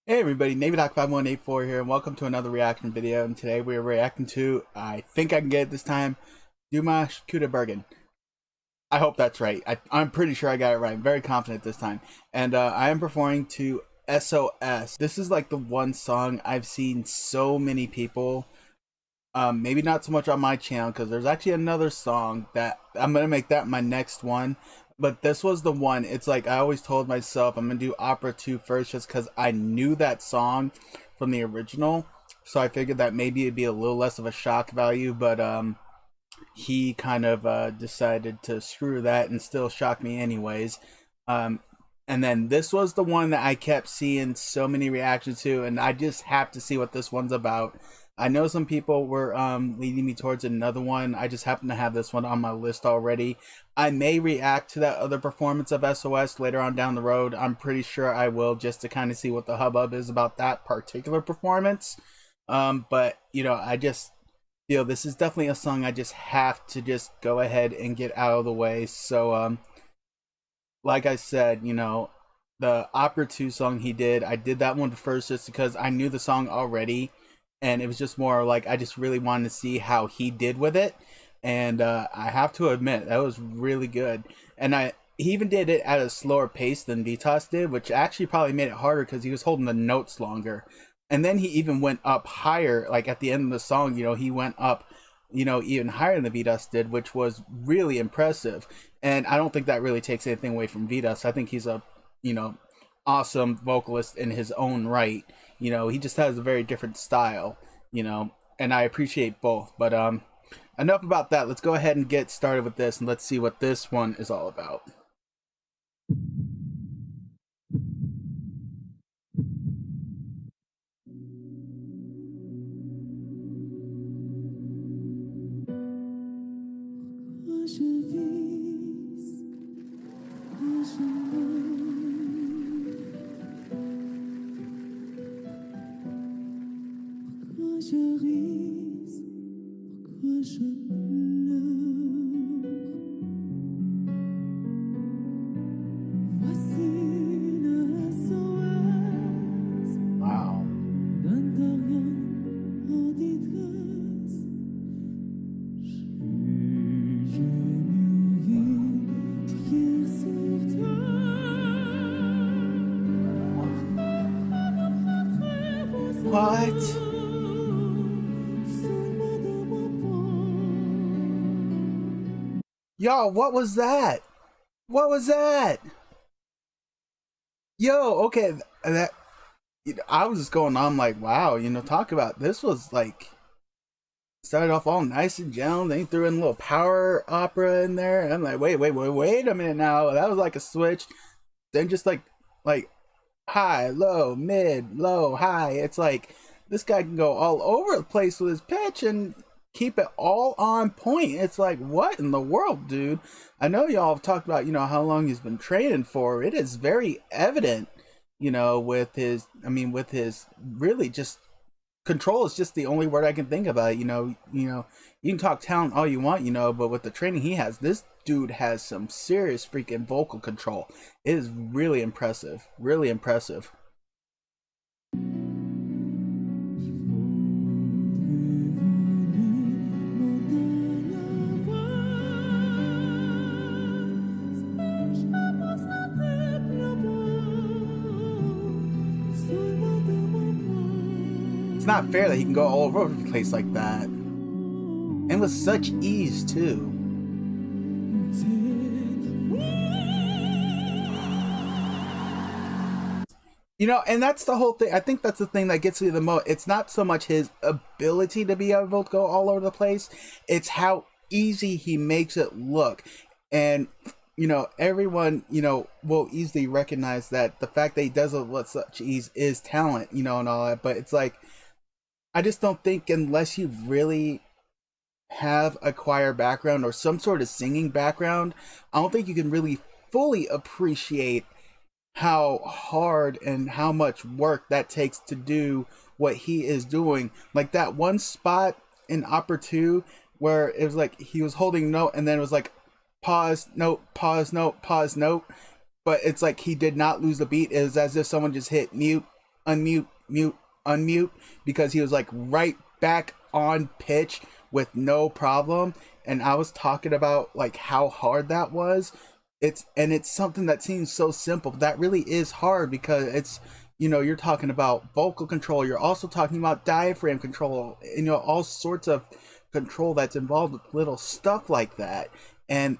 Hey everybody, NavyDoc5184 here, and welcome to another reaction video. And today we are reacting to, I think I can get it this time, Dimash Kudaibergen. I hope that's right. I'm pretty sure I got it right. I'm very confident this time. And I am performing to SOS. This is like the one song I've seen so many people, maybe not so much on my channel, because there's actually another song that I'm going to make that my next one. But this was the one. It's like I always told myself I'm gonna do Opera 2 first, just because I knew that song from the original, so I figured that maybe it'd be a little less of a shock value. But he kind of decided to screw that and still shock me anyways. And then this was the one that I kept seeing so many reactions to, and I just have to see what this one's about. I know some people were leading me towards another one. I just happen to have this one on my list already. I may react to that other performance of SOS later on down the road. I'm pretty sure I will, just to kind of see what the hubbub is about that particular performance. But, you know, I just feel this is definitely a song I just have to just go ahead and get out of the way. So, like I said, you know, the Opera 2 song he did, I did that one first just because I knew the song already. And it was just more like I just really wanted to see how he did with it, and I have to admit that was really good. And he even did it at a slower pace than Vitas did, which actually probably made it harder because he was holding the notes longer. And then he even went up higher, like at the end of the song, you know, he went up, you know, even higher than Vitas did, which was really impressive. And I don't think that really takes anything away from Vitas. I think he's a, you know, awesome vocalist in his own right. You know, he just has a very different style, you know, and I appreciate both. But enough about that. Let's go ahead and get started with this, and let's see what this one is all about. Wow. What? Yo, what was that? What was that? Yo, okay, that I was just going on like, wow, you know, talk about this was like started off all nice and gentle, then he threw in a little power opera in there, and I'm like, wait a minute now, that was like a switch. Then just like high, low, mid, low, high. It's like this guy can go all over the place with his pitch and keep it all on point. It's like, what in the world, dude? I know y'all have talked about, you know, how long he's been training for. It is very evident, you know, with his, I mean, with his really just control is just the only word I can think about. You know, you can talk talent all you want, you know, but with the training he has, this dude has some serious freaking vocal control. It is really impressive, really impressive. It's not fair that he can go all over the place like that, and with such ease too. You know, and that's the whole thing. I think that's the thing that gets me the most. It's not so much his ability to be able to go all over the place, it's how easy he makes it look. And you know, everyone, you know, will easily recognize that the fact that he does it with such ease is talent, you know, and all that. But it's like, I just don't think unless you really have a choir background or some sort of singing background, I don't think you can really fully appreciate how hard and how much work that takes to do what he is doing. Like that one spot in Opera 2 where it was like he was holding note and then it was like pause, note, pause, note, pause, note. But it's like he did not lose the beat. It was as if someone just hit mute unmute, mute, unmute, because he was like right back on pitch with no problem. And I was talking about like how hard that was. It's something that seems so simple, but that really is hard, because it's, you know, you're talking about vocal control, you're also talking about diaphragm control, and, you know, all sorts of control that's involved with little stuff like that. And,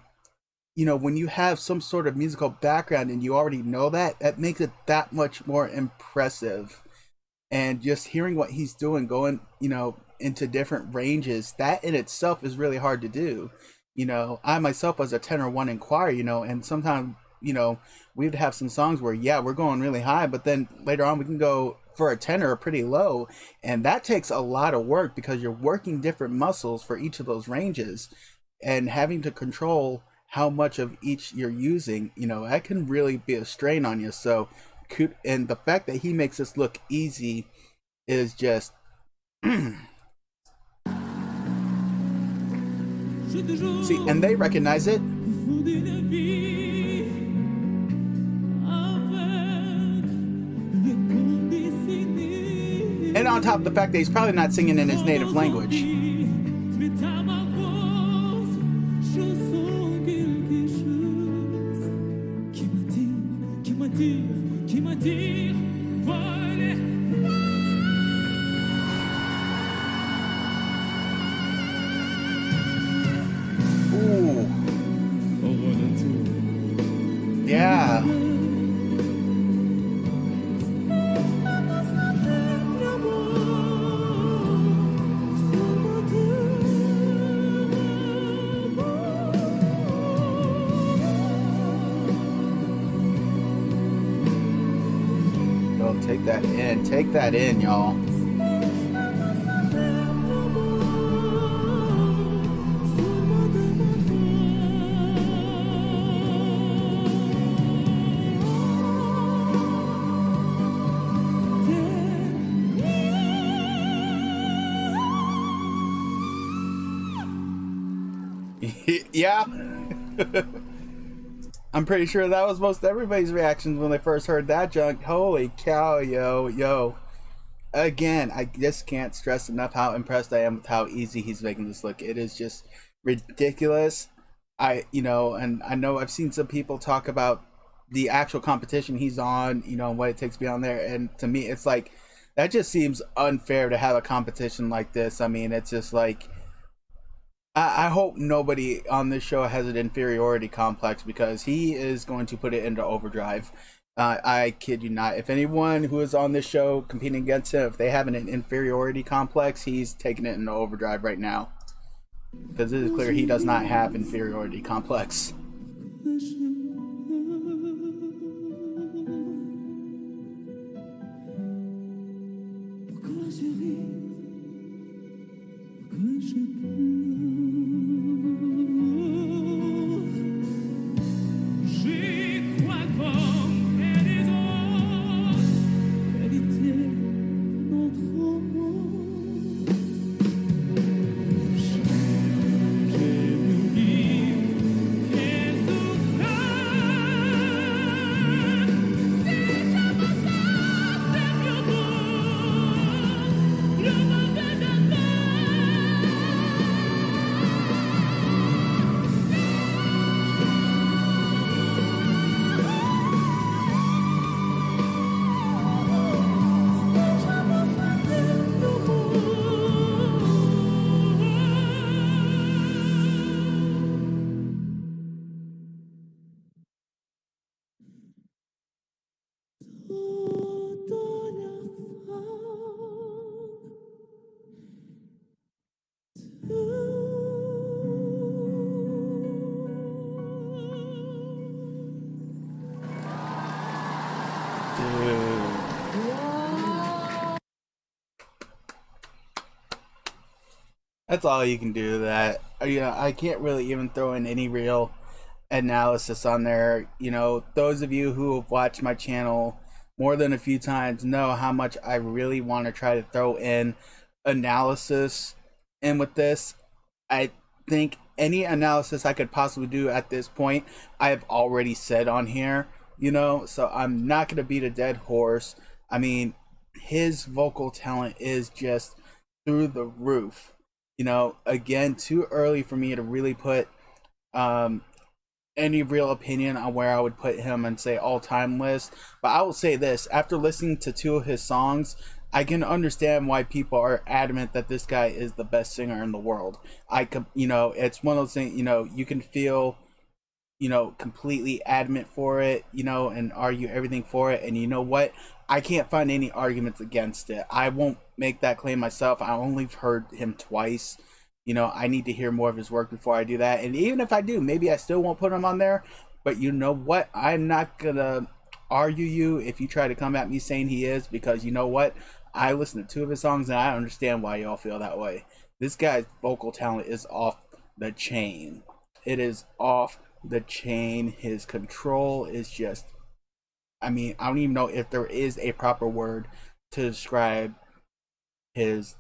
you know, when you have some sort of musical background and you already know that, that makes it that much more impressive. And just hearing what he's doing, going, you know, into different ranges, that in itself is really hard to do. You know, I myself was a tenor one in choir, you know, and sometimes, you know, we'd have some songs where, yeah, we're going really high, but then later on we can go for a tenor pretty low. And that takes a lot of work, because you're working different muscles for each of those ranges and having to control how much of each you're using, you know, that can really be a strain on you. So, and the fact that he makes this look easy is just see, and they recognize it. And on top of the fact that he's probably not singing in his native language. Ooh. Yeah. Don't take that in. Take that in, y'all. Yeah. I'm pretty sure that was most everybody's reactions when they first heard that junk. Holy cow, yo. Again, I just can't stress enough how impressed I am with how easy he's making this look. It is just ridiculous. You know, and I know I've seen some people talk about the actual competition he's on, you know, and what it takes to be on there. And to me, it's like, that just seems unfair to have a competition like this. I mean, it's just like, I hope nobody on this show has an inferiority complex, because he is going to put it into overdrive. I kid you not. If anyone who is on this show competing against him, if they have an inferiority complex, he's taking it into overdrive right now. Because it is clear he does not have inferiority complex. That's all you can do to that. You know, I can't really even throw in any real analysis on there. You know, those of you who have watched my channel more than a few times know how much I really want to try to throw in analysis in with this. I think any analysis I could possibly do at this point, I have already said on here, you know, so I'm not going to beat a dead horse. I mean, his vocal talent is just through the roof. You know, again, too early for me to really put any real opinion on where I would put him and say all-time list. But I will say this, after listening to 2 of his songs, I can understand why people are adamant that this guy is the best singer in the world. You know, it's one of those things, you know, you can feel, you know, completely adamant for it, you know, and argue everything for it. And you know what? I can't find any arguments against it. I won't make that claim myself. I only heard him twice. You know, I need to hear more of his work before I do that. And even if I do, maybe I still won't put him on there. But you know what? I'm not going to argue you if you try to come at me saying he is, because you know what? I listened to 2 of his songs and I understand why y'all feel that way. This guy's vocal talent is off the chain. It is off the chain. His control is just, I mean, I don't even know if there is a proper word to describe his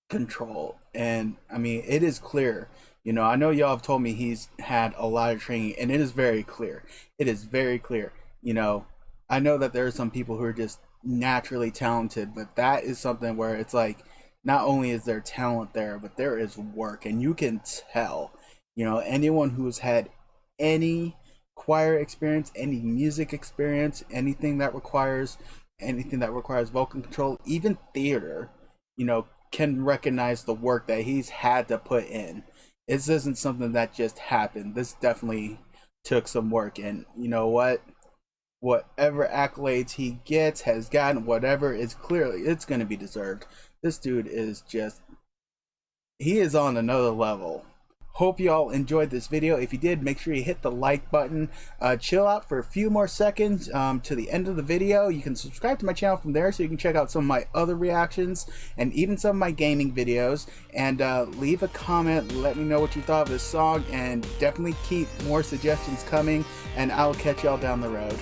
control. And I mean, it is clear. You know, I know y'all have told me he's had a lot of training, and it is very clear. It is very clear. You know, I know that there are some people who are just naturally talented, but that is something where it's like, not only is there talent there, but there is work, and you can tell. You know, anyone who's had any choir experience, any music experience, anything that requires vocal control, even theater, you know, can recognize the work that he's had to put in. This isn't something that just happened. This definitely took some work, and you know what? Whatever accolades he gets, has gotten, whatever, is clearly, it's going to be deserved. This dude is just, he is on another level. Hope y'all enjoyed this video. If you did, make sure you hit the like button. Chill out for a few more seconds to the end of the video. You can subscribe to my channel from there so you can check out some of my other reactions and even some of my gaming videos. And leave a comment. Let me know what you thought of this song. And definitely keep more suggestions coming. And I'll catch y'all down the road.